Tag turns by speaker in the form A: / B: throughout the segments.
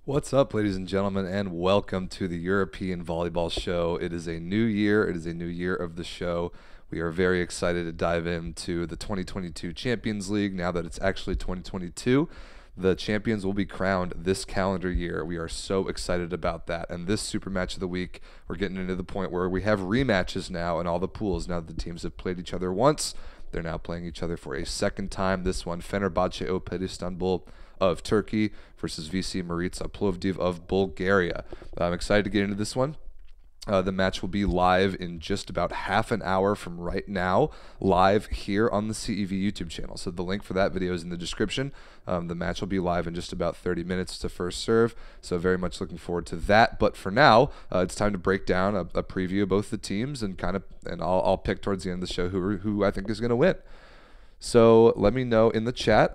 A: What's up, ladies and gentlemen, and welcome to the European Volleyball Show. It is a new year. It is a new year of the show. We are very excited to dive into the 2022 Champions League now that it's actually 2022. The champions will be crowned this calendar year. We are so excited about that. And this super match of the week, we're getting into the point where we have rematches now in all the pools. Now that the teams have played each other once, they're now playing each other for a second time. This one, Fenerbahçe Opet Istanbul of Turkey versus VC Maritza Plovdiv of Bulgaria. I'm excited to get into this one. The match will be live in just about half an hour from right now, live here on the CEV YouTube channel. So the link for that video is in the description. The match will be live in just about 30 minutes to first serve. So very much looking forward to that. But for now, it's time to break down a preview of both the teams and I'll pick towards the end of the show who I think is going to win. So let me know in the chat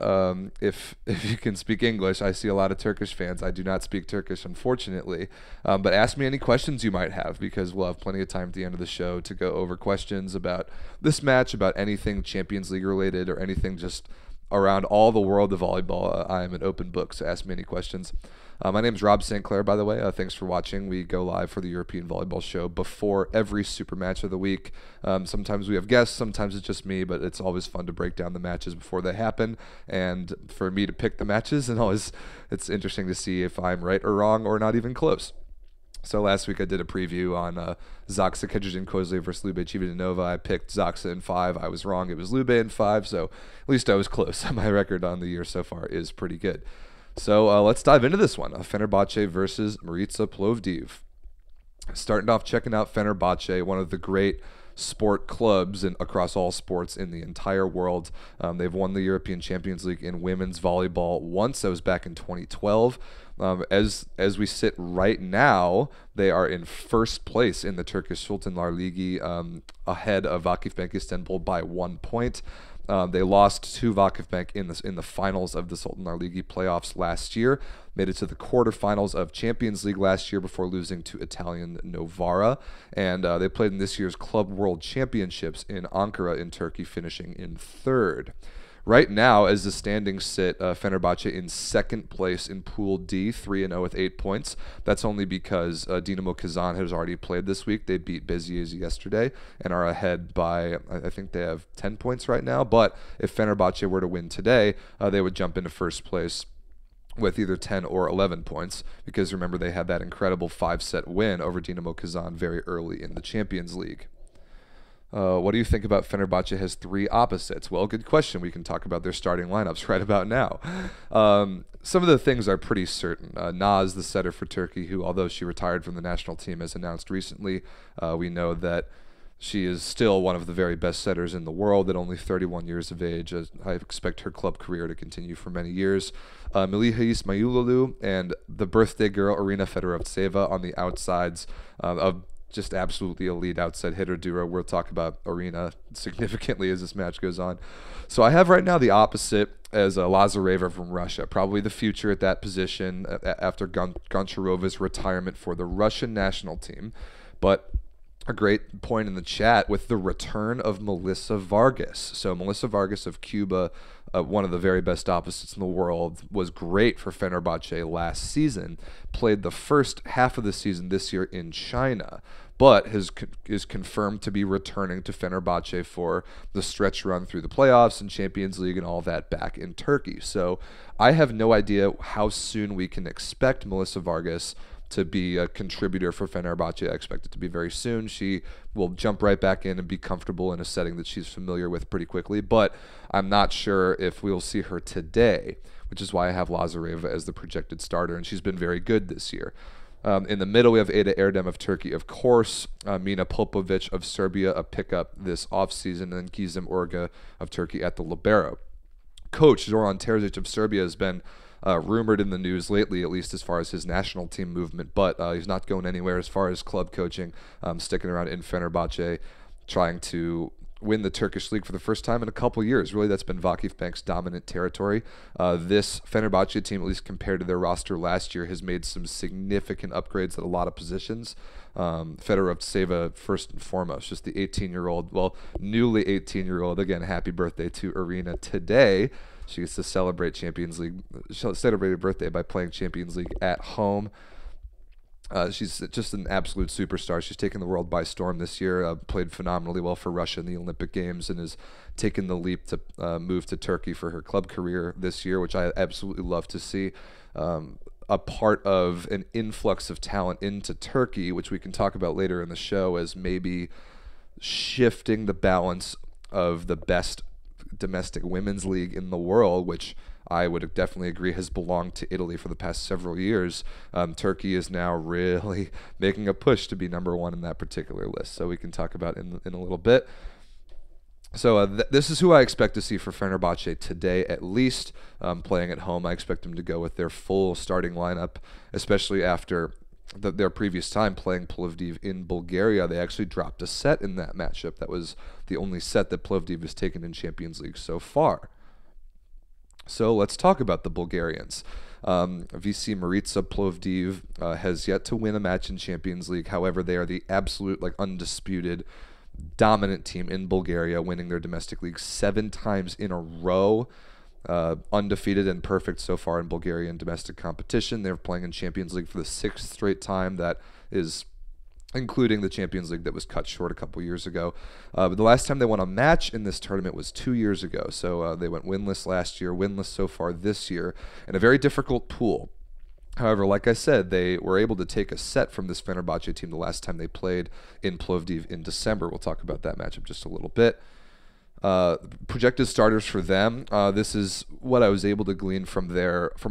A: if you can speak English. I see a lot of Turkish fans. I do not speak Turkish, unfortunately. But ask me any questions you might have, because we'll have plenty of time at the end of the show to go over questions about this match, about anything Champions League related, or anything just around all the world of volleyball. I am an open book, so ask me any questions. My name is Rob St. Clair, by the way. Thanks for watching. We go live for the European Volleyball Show before every super match of the week. Sometimes we have guests, sometimes it's just me, but it's always fun to break down the matches before they happen, and for me to pick the matches, and it's interesting to see if I'm right or wrong or not even close. So last week I did a preview on Zaksa Kedrzyn-Kozley versus Lube Civitanova. I picked Zaksa in 5. I was wrong. It was Lube in 5, so at least I was close. My record on the year so far is pretty good. So let's dive into this one. Fenerbahçe versus Maritza Plovdiv. Starting off checking out Fenerbahçe, one of the great sport clubs across all sports in the entire world. They've won the European Champions League in women's volleyball once. That was back in 2012. As we sit right now, they are in first place in the Turkish Sultanlar Ligi, ahead of Vakifbank Istanbul by 1 point. They lost to Vakifbank in the finals of the Sultanlar Ligi playoffs last year, made it to the quarterfinals of Champions League last year before losing to Italian Novara, and they played in this year's Club World Championships in Ankara in Turkey, finishing in third. Right now, as the standings sit, Fenerbahçe in second place in Pool D, 3-0 with 8 points. That's only because Dinamo Kazan has already played this week. They beat Beziers yesterday and are ahead by, I think they have 10 points right now. But if Fenerbahçe were to win today, they would jump into first place with either 10 or 11 points, because remember, they had that incredible 5-set win over Dinamo Kazan very early in the Champions League. What do you think about Fenerbahçe has 3 opposites? Well, good question. We can talk about their starting lineups right about now. Some of the things are pretty certain. Naz, the setter for Turkey, who, although she retired from the national team as announced recently, we know that she is still one of the very best setters in the world at only 31 years of age. I expect her club career to continue for many years. Miliha Ismailoglu and the birthday girl, Irina Fedorovtseva, on the outsides of just absolutely elite outside hitter duo. We'll talk about Irina significantly as this match goes on. So I have right now the opposite as Lazareva from Russia, probably the future at that position after Goncharova's retirement for the Russian national team. But a great point in the chat with the return of Melissa Vargas. So Melissa Vargas of Cuba, one of the very best opposites in the world, was great for Fenerbahçe last season, played the first half of the season this year in China, but is confirmed to be returning to Fenerbahçe for the stretch run through the playoffs and Champions League and all that back in Turkey. So I have no idea how soon we can expect Melissa Vargas to be a contributor for Fenerbahçe. I expect it to be very soon. She will jump right back in and be comfortable in a setting that she's familiar with pretty quickly, but I'm not sure if we'll see her today, which is why I have Lazareva as the projected starter, and she's been very good this year. In the middle, we have Ada Erdem of Turkey, of course, Mina Popovic of Serbia, a pickup this offseason, and Gizem Orga of Turkey at the libero. Coach Zoran Terzic of Serbia has been rumored in the news lately, at least as far as his national team movement, but he's not going anywhere as far as club coaching, sticking around in Fenerbahçe, trying to win the Turkish league for the first time in a couple years. Really, that's been Vakifbank's dominant territory. This Fenerbahçe team, at least compared to their roster last year, has made some significant upgrades at a lot of positions. Fenerbahçe, first and foremost, just the 18-year-old, well, newly 18-year-old. Again, happy birthday to Irina today. She gets to celebrate Champions League, celebrate her birthday by playing Champions League at home. She's just an absolute superstar. She's taken the world by storm this year, played phenomenally well for Russia in the Olympic Games, and has taken the leap to move to Turkey for her club career this year, which I absolutely love to see. A part of an influx of talent into Turkey, which we can talk about later in the show, as maybe shifting the balance of the best domestic women's league in the world, which I would definitely agree has belonged to Italy for the past several years. Turkey is now really making a push to be number one in that particular list. So we can talk about in a little bit. So this is who I expect to see for Fenerbahçe today, at least playing at home. I expect them to go with their full starting lineup, especially after their previous time playing Plovdiv in Bulgaria. They actually dropped a set in that matchup. That was the only set that Plovdiv has taken in Champions League so far. So let's talk about the Bulgarians. VC Maritza Plovdiv has yet to win a match in Champions League. However, they are the absolute, undisputed dominant team in Bulgaria, winning their domestic league 7 times in a row. Undefeated and perfect so far in Bulgarian domestic competition. They're playing in Champions League for the 6th straight time. That is including the Champions League that was cut short a couple years ago. But the last time they won a match in this tournament was 2 years ago. So they went winless last year, winless so far this year, in a very difficult pool. However, like I said, they were able to take a set from this Fenerbahçe team the last time they played in Plovdiv in December. We'll talk about that matchup just a little bit. Projected starters for them. This is what I was able to glean from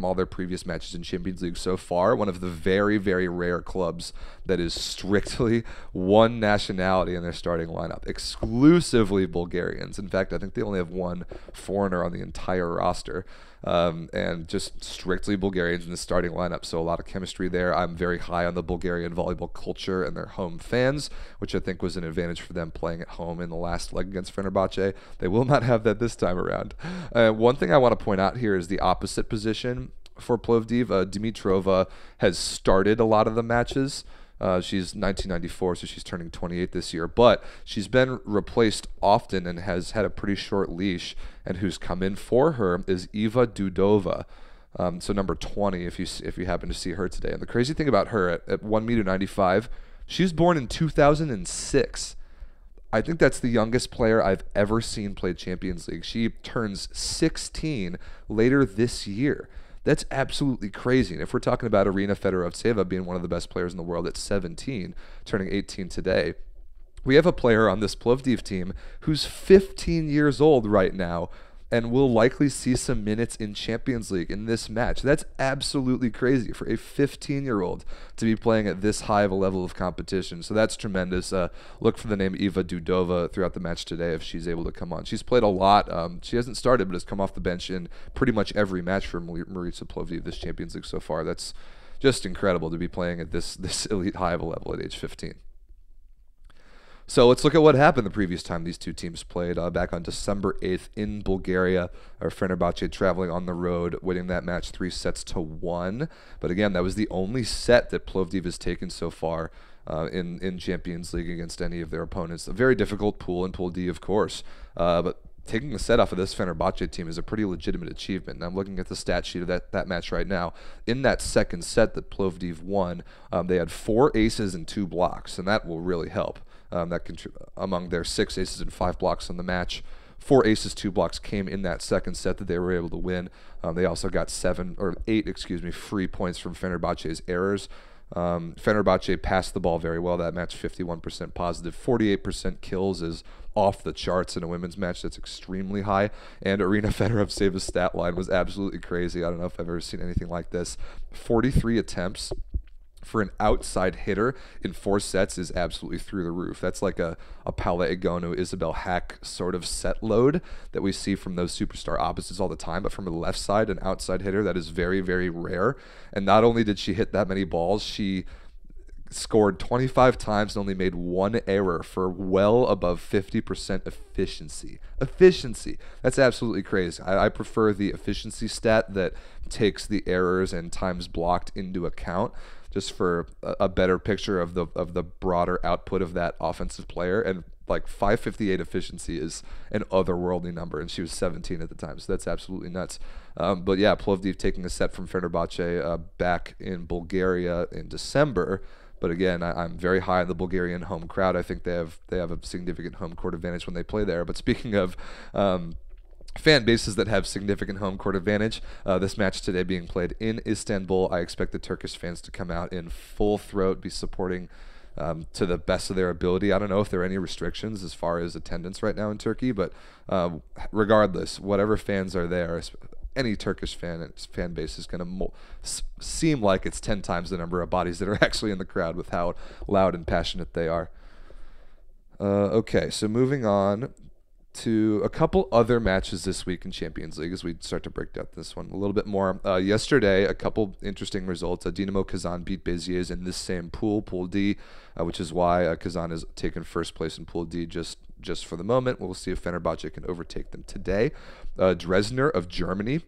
A: all their previous matches in Champions League so far. One of the very, very rare clubs that is strictly one nationality in their starting lineup, exclusively Bulgarians. In fact, I think they only have one foreigner on the entire roster. And just strictly Bulgarians in the starting lineup, so a lot of chemistry there. I'm very high on the Bulgarian volleyball culture and their home fans, which I think was an advantage for them playing at home in the last leg against Fenerbahçe. They will not have that this time around. One thing I want to point out here is the opposite position for Plovdiv. Dimitrova has started a lot of the matches. She's 1994, so she's turning 28 this year. But she's been replaced often and has had a pretty short leash. And who's come in for her is Eva Dudova, so number 20, if you happen to see her today. And the crazy thing about her, at 1.95 meters, she was born in 2006. I think that's the youngest player I've ever seen play Champions League. She turns 16 later this year. That's absolutely crazy. And if we're talking about Irina Fedorovtseva being one of the best players in the world at 17, turning 18 today, we have a player on this Plovdiv team who's 15 years old right now and will likely see some minutes in Champions League in this match. That's absolutely crazy for a 15-year-old to be playing at this high of a level of competition. So that's tremendous. Look for the name Eva Dudova throughout the match today if she's able to come on. She's played a lot. She hasn't started, but has come off the bench in pretty much every match for Maritza Plovdiv this Champions League so far. That's just incredible to be playing at this elite high of a level at age 15. So let's look at what happened the previous time these two teams played. Back on December 8th in Bulgaria, Fenerbahçe traveling on the road, winning that match 3-1. But again, that was the only set that Plovdiv has taken so far in Champions League against any of their opponents. A very difficult pool in Pool D, of course. But taking the set off of this Fenerbahçe team is a pretty legitimate achievement. And I'm looking at the stat sheet of that match right now. In that second set that Plovdiv won, they had 4 aces and 2 blocks, and that will really help. Among their 6 aces and 5 blocks in the match, 4 aces, 2 blocks came in that second set that they were able to win. They also got 8 free points from Fenerbahçe's errors. Fenerbahçe passed the ball very well that match, 51% positive. 48% kills is off the charts in a women's match. That's extremely high. And Irina Fedorovtseva's stat line was absolutely crazy. I don't know if I've ever seen anything like this. 43 attempts for an outside hitter in 4 sets is absolutely through the roof. That's like a Paula Egonu, Isabel Hack sort of set load that we see from those superstar opposites all the time. But from the left side, an outside hitter, that is very, very rare. And not only did she hit that many balls, she scored 25 times and only made one error for well above 50% efficiency. Efficiency. That's absolutely crazy. I prefer the efficiency stat that takes the errors and times blocked into account, just for a better picture of the broader output of that offensive player. And like 558 efficiency is an otherworldly number, and she was 17 at the time, so that's absolutely nuts. But yeah, Plovdiv taking a set from Fenerbahçe back in Bulgaria in December. But again, I'm very high on the Bulgarian home crowd. I think they have a significant home court advantage when they play there. But speaking of fan bases that have significant home court advantage, this match today being played in Istanbul, I expect the Turkish fans to come out in full throat, be supporting to the best of their ability. I don't know if there are any restrictions as far as attendance right now in Turkey, but regardless, whatever fans are there, any Turkish fan base is going to seem like it's 10 times the number of bodies that are actually in the crowd with how loud and passionate they are. Okay, so moving on to a couple other matches this week in Champions League as we start to break down this one a little bit more. Yesterday, a couple interesting results. Dinamo Kazan beat Beziers in this same pool, Pool D, which is why Kazan has taken first place in Pool D just for the moment. We'll see if Fenerbahçe can overtake them today. Dresdner of Germany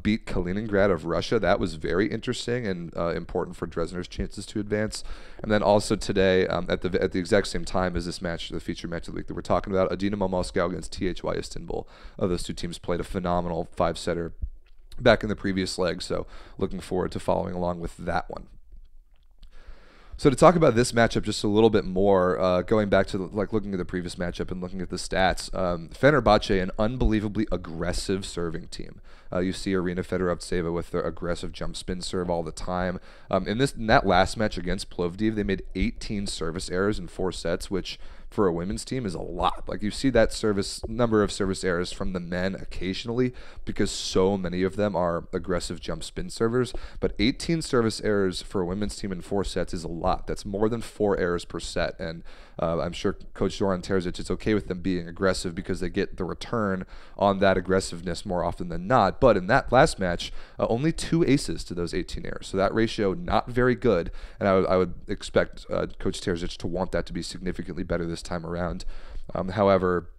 A: beat Kaliningrad of Russia. That was very interesting and important for Dresdner's chances to advance. And then also today, at the exact same time as this match, the feature match of the week that we're talking about, Dinamo Moscow against THY Istanbul. Those two teams played a phenomenal five-setter back in the previous leg, so looking forward to following along with that one. So to talk about this matchup just a little bit more, going back to looking at the previous matchup and looking at the stats, Fenerbahçe, an unbelievably aggressive serving team. You see Arina Fedorovtseva with their aggressive jump spin serve all the time. In that last match against Plovdiv, they made 18 service errors in 4 sets, which for a women's team is a lot. Like, you see that number of service errors from the men occasionally because so many of them are aggressive jump spin servers, but 18 service errors for a women's team in 4 sets is a lot. That's more than 4 errors per set, and I'm sure Coach Zoran Terzic is okay with them being aggressive because they get the return on that aggressiveness more often than not. But in that last match, only 2 aces to those 18 errors, so that ratio not very good, and I would expect Coach Terzic to want that to be significantly better this time around. However,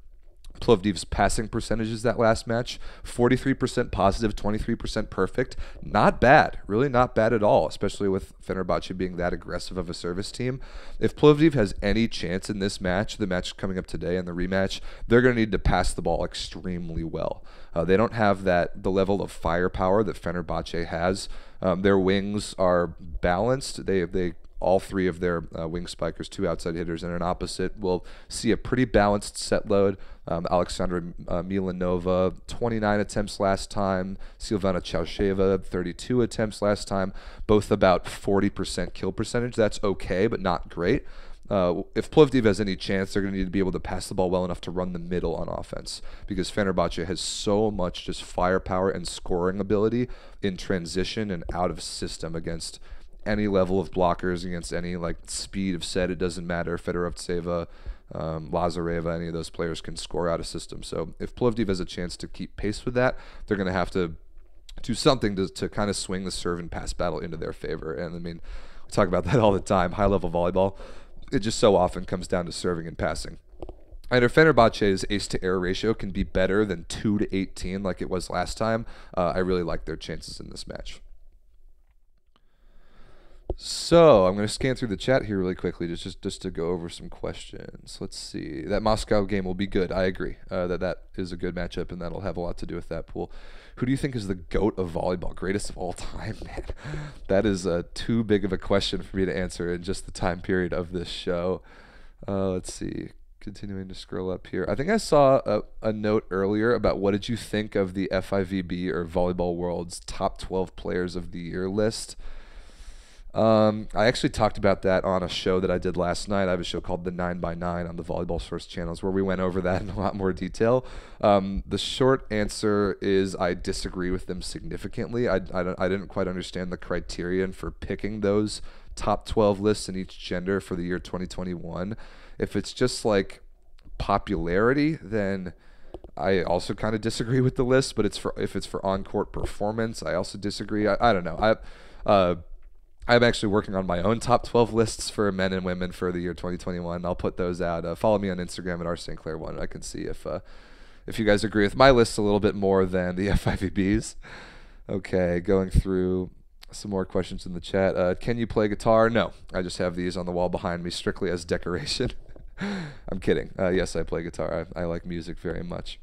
A: Plovdiv's passing percentages that last match, 43% positive, 23% perfect. Not bad, really not bad at all, especially with Fenerbahçe being that aggressive of a service team. If Plovdiv has any chance in this match, the match coming up today and the rematch, they're going to need to pass the ball extremely well. They don't have the level of firepower that Fenerbahçe has. Their wings are balanced. They all 3 of their wing spikers, 2 outside hitters, and an opposite will see a pretty balanced set load. Alexandra Milanova, 29 attempts last time. Silvana Chausheva, 32 attempts last time. Both about 40% kill percentage. That's okay, but not great. If Plovdiv has any chance, they're going to need to be able to pass the ball well enough to run the middle on offense, because Fenerbahçe has so much just firepower and scoring ability in transition and out of system against any level of blockers, against any speed of set. It doesn't matter. Fedorovtseva, Lazareva, any of those players can score out of system. So if Plovdiv has a chance to keep pace with that, they're going to have to do something to kind of swing the serve and pass battle into their favor. And I mean, we talk about that all the time. High-level volleyball, it just so often comes down to serving and passing. And if Fenerbahçe's ace-to-error ratio can be better than 2-18 like it was last time, I really like their chances in this match. So I'm going to scan through the chat here really quickly just to go over some questions. Let's see. That Moscow game will be good. I agree that is a good matchup, and that'll have a lot to do with that pool. Who do you think is the GOAT of volleyball? Greatest of all time, man. That is too big of a question for me to answer in just the time period of this show. Let's see. Continuing to scroll up here. I think I saw a note earlier about what did you think of the FIVB or Volleyball World's top 12 players of the year list. I actually talked about that on a show that I did last night. I have a show called The 9x9 on the Volleyball Source channels where we went over that in a lot more detail. The short answer is I disagree with them significantly. I didn't quite understand the criterion for picking those top 12 lists in each gender for the year 2021. If it's just popularity, then I also kind of disagree with the list. But if it's for on-court performance, I also disagree. I don't know. I'm actually working on my own top 12 lists for men and women for the year 2021. I'll put those out. Follow me on Instagram at @rstclair1. I can see if you guys agree with my list a little bit more than the FIVB's. Okay, going through some more questions in the chat. Can you play guitar? No, I just have these on the wall behind me strictly as decoration. I'm kidding. Yes, I play guitar. I like music very much.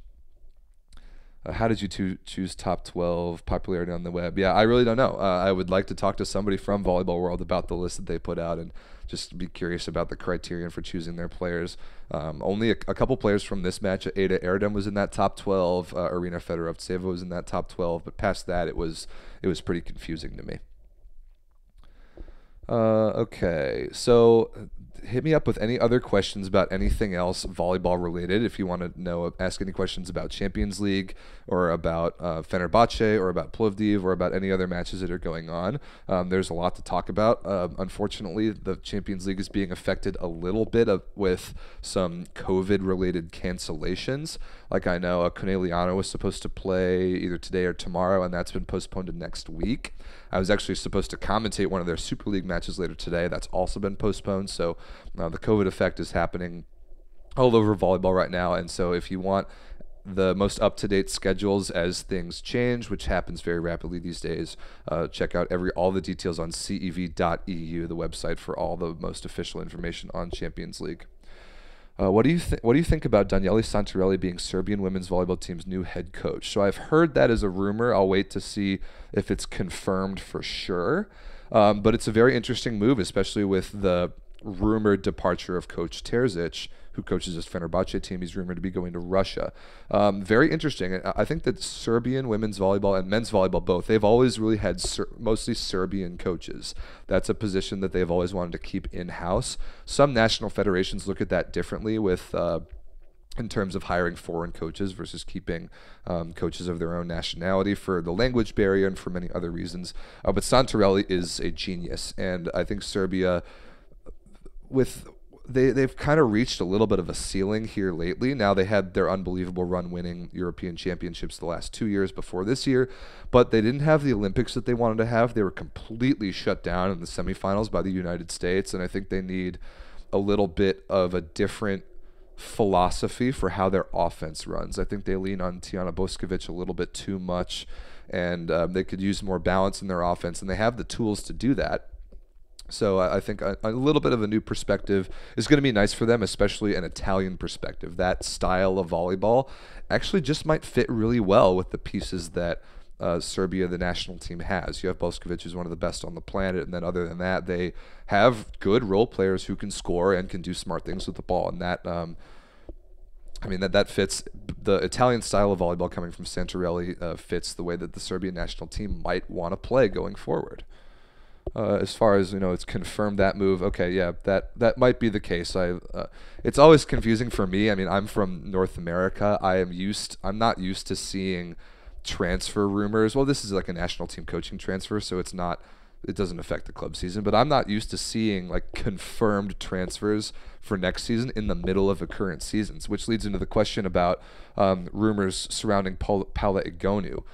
A: How did you choose top 12 popularity on the web? Yeah, I really don't know. I would like to talk to somebody from Volleyball World about the list that they put out and just be curious about the criterion for choosing their players. Only a couple players from this match. Ada Erdem was in that top 12. Arina Fedorovtseva was in that top 12. But past that, it was pretty confusing to me. Okay, so hit me up with any other questions about anything else volleyball related. If you want to ask any questions about Champions League or about Fenerbahçe or about Plovdiv or about any other matches that are going on. There's a lot to talk about. Unfortunately, the Champions League is being affected a little bit with some COVID-related cancellations. Like I know Corneliano was supposed to play either today or tomorrow, and that's been postponed to next week. I was actually supposed to commentate one of their Super League matches later today. That's also been postponed. So the COVID effect is happening all over volleyball right now. And so if you want the most up-to-date schedules as things change, which happens very rapidly these days, check out all the details on cev.eu, the website for all the most official information on Champions League. What do you think about Daniele Santarelli being Serbian women's volleyball team's new head coach? So I've heard that as a rumor. I'll wait to see if it's confirmed for sure. But it's a very interesting move, especially with the rumored departure of Coach Terzic, who coaches his Fenerbahçe team. He's rumored to be going to Russia. Very interesting. I think that Serbian women's volleyball and men's volleyball both, they've always really had mostly Serbian coaches. That's a position that they've always wanted to keep in-house. Some national federations look at that differently with in terms of hiring foreign coaches versus keeping coaches of their own nationality for the language barrier and for many other reasons. But Santarelli is a genius, and I think Serbia, they've kind of reached a little bit of a ceiling here lately. Now they had their unbelievable run winning European Championships the last 2 years before this year, but they didn't have the Olympics that they wanted to have. They were completely shut down in the semifinals by the United States, and I think they need a little bit of a different philosophy for how their offense runs. I think they lean on Tijana Boskovic a little bit too much, and they could use more balance in their offense, and they have the tools to do that. So I think a little bit of a new perspective is going to be nice for them, especially an Italian perspective. That style of volleyball actually just might fit really well with the pieces that Serbia, the national team, has. You have Boskovic, who's one of the best on the planet, and then other than that, they have good role players who can score and can do smart things with the ball. And that, that fits the Italian style of volleyball coming from Santarelli, fits the way that the Serbian national team might want to play going forward. As far as it's confirmed that move. Okay, yeah, that might be the case. It's always confusing for me. I mean, I'm from North America. I'm not used to seeing transfer rumors. Well, this is like a national team coaching transfer, so it doesn't affect the club season. But I'm not used to seeing like confirmed transfers for next season in the middle of a current season, which leads into the question about rumors surrounding Paula Egonu.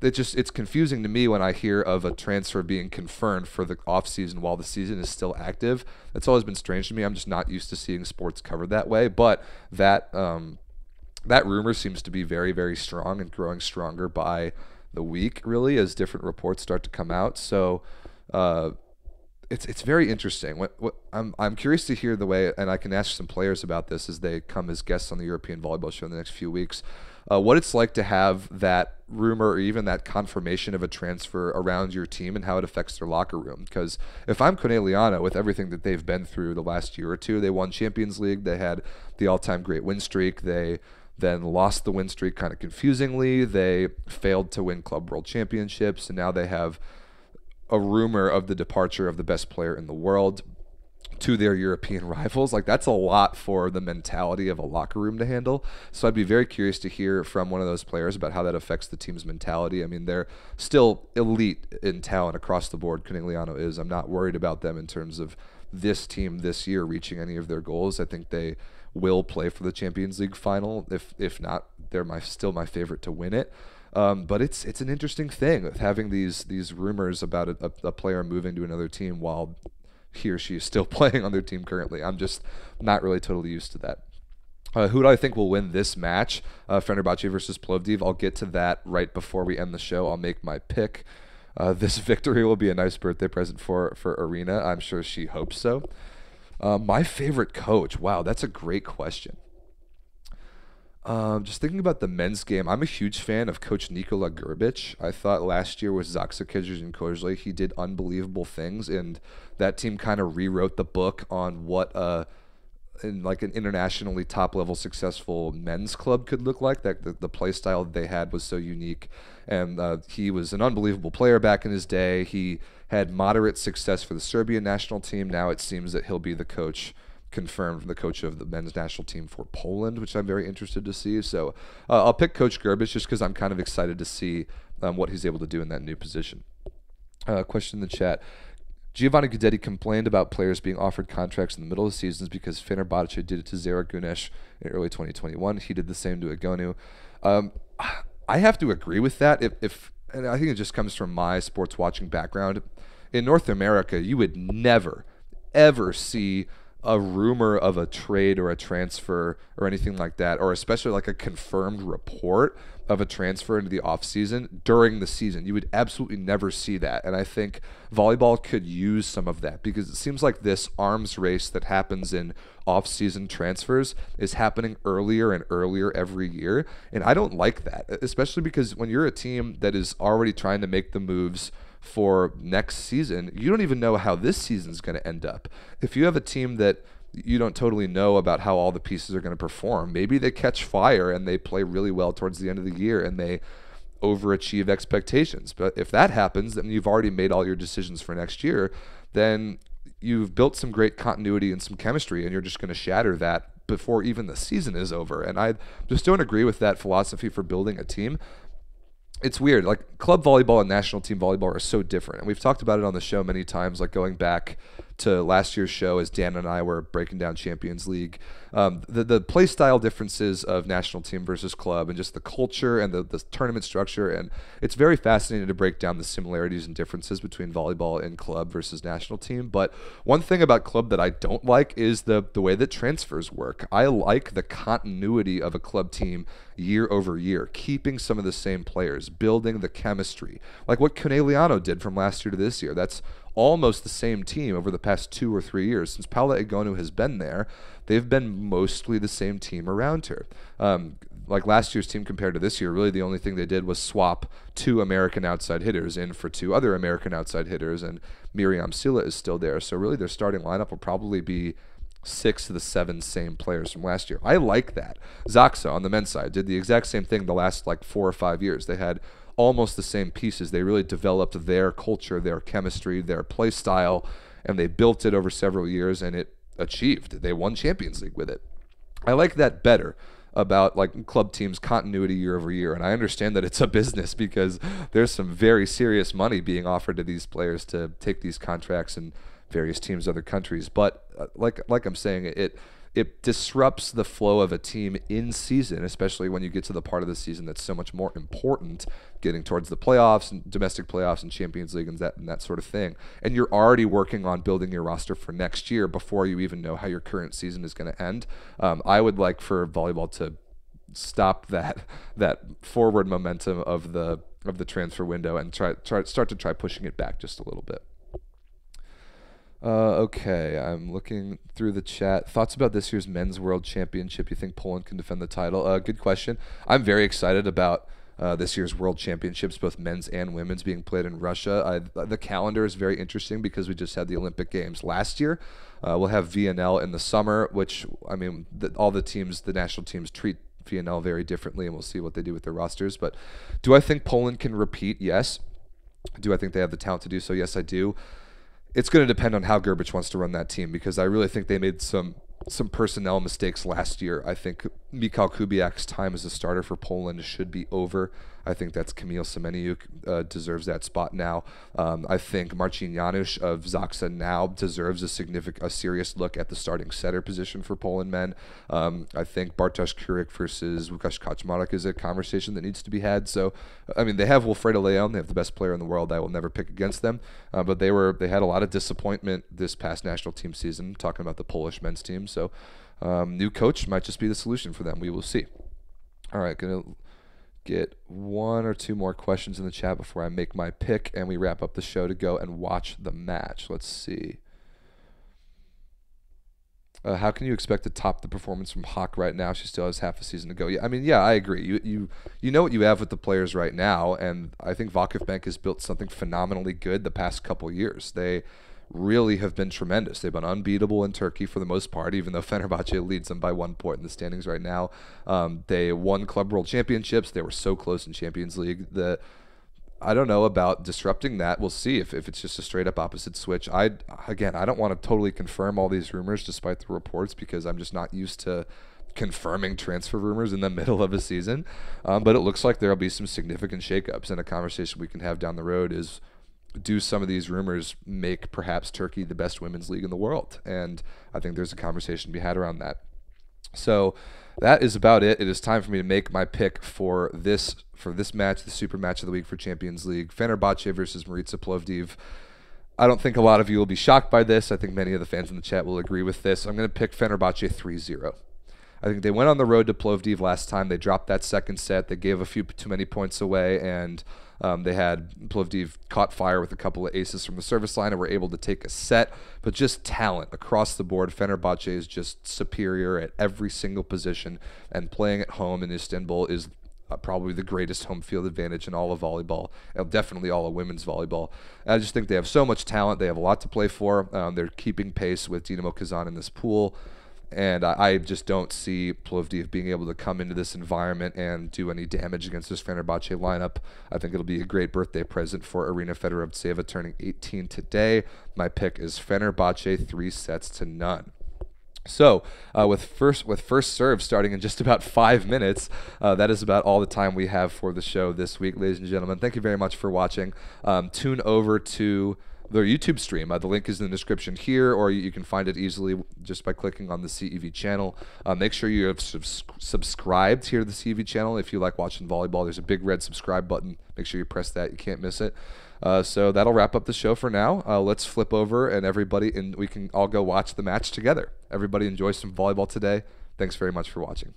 A: It's confusing to me when I hear of a transfer being confirmed for the off season while the season is still active. That's always been strange to me. I'm just not used to seeing sports covered that way. But that rumor seems to be very, very strong and growing stronger by the week, really, as different reports start to come out. So it's very interesting. I'm curious to hear the way, and I can ask some players about this as they come as guests on the European Volleyball Show in the next few weeks. What it's like to have that rumor or even that confirmation of a transfer around your team and how it affects their locker room. Because if I'm Corneliano, with everything that they've been through the last year or two, they won Champions League, they had the all-time great win streak, they then lost the win streak kind of confusingly, they failed to win Club World Championships, and now they have a rumor of the departure of the best player in the world to their European rivals. Like, that's a lot for the mentality of a locker room to handle. So I'd be very curious to hear from one of those players about how that affects the team's mentality. I mean, they're still elite in talent across the board. Corneliano is. I'm not worried about them in terms of this team this year reaching any of their goals. I think they will play for the Champions League final. If not, they're still my favorite to win it. But it's an interesting thing with having these rumors about a player moving to another team while he or she is still playing on their team currently. I'm just not really totally used to that. Who do I think will win this match? Fenerbahçe versus Plovdiv. I'll get to that right before we end the show. I'll make my pick. This victory will be a nice birthday present for Arena. I'm sure she hopes so. My favorite coach. Wow, that's a great question. Just thinking about the men's game, I'm a huge fan of Coach Nikola Grbic. I thought last year with Zaksa and Kozley, he did unbelievable things, and that team kind of rewrote the book on what in like an internationally top-level successful men's club could look like. That the play style that they had was so unique, and he was an unbelievable player back in his day. He had moderate success for the Serbian national team. Now it seems that he'll be the coach, confirmed the coach of the men's national team for Poland, which I'm very interested to see. So I'll pick Coach Grbic just because I'm kind of excited to see what he's able to do in that new position. Question in the chat. Giovanni Guidetti complained about players being offered contracts in the middle of the seasons because Fenerbahce did it to Zara Gunesh in early 2021. He did the same to Agonu. I have to agree with that. And I think it just comes from my sports watching background. In North America, you would never, ever see a rumor of a trade or a transfer or anything like that, or especially like a confirmed report of a transfer into the offseason during the season. You would absolutely never see that. And I think volleyball could use some of that because it seems like this arms race that happens in off-season transfers is happening earlier and earlier every year. And I don't like that, especially because when you're a team that is already trying to make the moves for next season, you don't even know how this season is going to end up. If you have a team that you don't totally know about how all the pieces are going to perform, maybe they catch fire and they play really well towards the end of the year and they overachieve expectations. But if that happens, then you've already made all your decisions for next year. Then you've built some great continuity and some chemistry, and you're just going to shatter that before even the season is over. And I just don't agree with that philosophy for building a team. It's weird. Like club volleyball and national team volleyball are so different. And we've talked about it on the show many times, like going back to last year's show as Dan and I were breaking down Champions League. The play style differences of national team versus club and just the culture and the tournament structure. And it's very fascinating to break down the similarities and differences between volleyball and club versus national team. But one thing about club that I don't like is the way that transfers work. I like the continuity of a club team year over year, keeping some of the same players, building the chemistry, like what Corneliano did from last year to this year. That's almost the same team over the past 2 or 3 years. Since Paula Egonu has been there, they've been mostly the same team around her. Like last year's team compared to this year, really the only thing they did was swap 2 American outside hitters in for 2 other American outside hitters, and Miriam Silla is still there. So really their starting lineup will probably be 6 of the 7 same players from last year. I like that. Zaksa on the men's side did the exact same thing the last like 4 or 5 years. They had almost the same pieces. They really developed their culture, their chemistry, their play style, and they built it over several years, and it achieved. They won Champions League with it. I like that better about like club teams' continuity year over year, and I understand that it's a business because there's some very serious money being offered to these players to take these contracts in various teams, other countries. But like I'm saying, it disrupts the flow of a team in season, especially when you get to the part of the season that's so much more important, getting towards the playoffs and domestic playoffs and Champions League and that sort of thing. And you're already working on building your roster for next year before you even know how your current season is going to end. I would like for volleyball to stop that forward momentum of the transfer window and start to try pushing it back just a little bit. Okay, I'm looking through the chat. Thoughts about this year's Men's World Championship? You think Poland can defend the title? Good question. I'm very excited about this year's World Championships, both men's and women's, being played in Russia. The calendar is very interesting because we just had the Olympic Games last year. We'll have VNL in the summer, which, I mean, all the teams, the national teams treat VNL very differently, and we'll see what they do with their rosters. But do I think Poland can repeat? Yes. Do I think they have the talent to do so? Yes, I do. It's going to depend on how Grbic wants to run that team, because I really think they made some personnel mistakes last year. I think Mikhail Kubiak's time as a starter for Poland should be over. I think that's Kamil Semeniuk deserves that spot now. I think Marcin Janusz of Zaksa now deserves a serious look at the starting setter position for Poland men. I think Bartosz Kurik versus Łukasz Kaczmarek is a conversation that needs to be had. So, I mean, they have Wilfredo Leon. They have the best player in the world. I will never pick against them. But they had a lot of disappointment this past national team season, talking about the Polish men's team. So, new coach might just be the solution for them. We will see. All right, gonna get one or two more questions in the chat before I make my pick and we wrap up the show to go and watch the match. Let's see. How can you expect to top the performance from Hawk right now? She still has half a season to go. Yeah, I mean, yeah, I agree. You know what you have with the players right now, and I think Vakifbank has built something phenomenally good the past couple years. They really have been tremendous. They've been unbeatable in Turkey for the most part, even though Fenerbahçe leads them by 1 point in the standings right now. They won Club World Championships. They were so close in Champions League. I don't know about disrupting that. We'll see if it's just a straight-up opposite switch. I don't want to totally confirm all these rumors despite the reports because I'm just not used to confirming transfer rumors in the middle of a season. But it looks like there will be some significant shakeups, and a conversation we can have down the road is, do some of these rumors make perhaps Turkey the best women's league in the world? And I think there's a conversation to be had around that. So that is about it. It is time for me to make my pick for this match, the super match of the week for Champions League, Fenerbahçe versus Maritza Plovdiv. I don't think a lot of you will be shocked by this. I think many of the fans in the chat will agree with this. I'm going to pick Fenerbahçe 3-0. I think they went on the road to Plovdiv last time. They dropped that second set. They gave a few too many points away, and they had Plovdiv caught fire with a couple of aces from the service line and were able to take a set. But just talent across the board. Fenerbahçe is just superior at every single position, and playing at home in Istanbul is probably the greatest home field advantage in all of volleyball, and definitely all of women's volleyball. I just think they have so much talent. They have a lot to play for. They're keeping pace with Dinamo Kazan in this pool. And I just don't see Plovdiv being able to come into this environment and do any damage against this Fenerbahçe lineup. I think it'll be a great birthday present for Arina Fedorovtseva, turning 18 today. My pick is Fenerbahçe 3-0. So with first serve starting in just about 5 minutes, that is about all the time we have for the show this week, ladies and gentlemen. Thank you very much for watching. Tune over to their YouTube stream. The link is in the description here, or you can find it easily just by clicking on the CEV channel. Make sure you have subscribed here to the CEV channel. If you like watching volleyball, there's a big red subscribe button. Make sure you press that. You can't miss it. So that'll wrap up the show for now. Let's flip over and we can all go watch the match together. Everybody enjoy some volleyball today. Thanks very much for watching.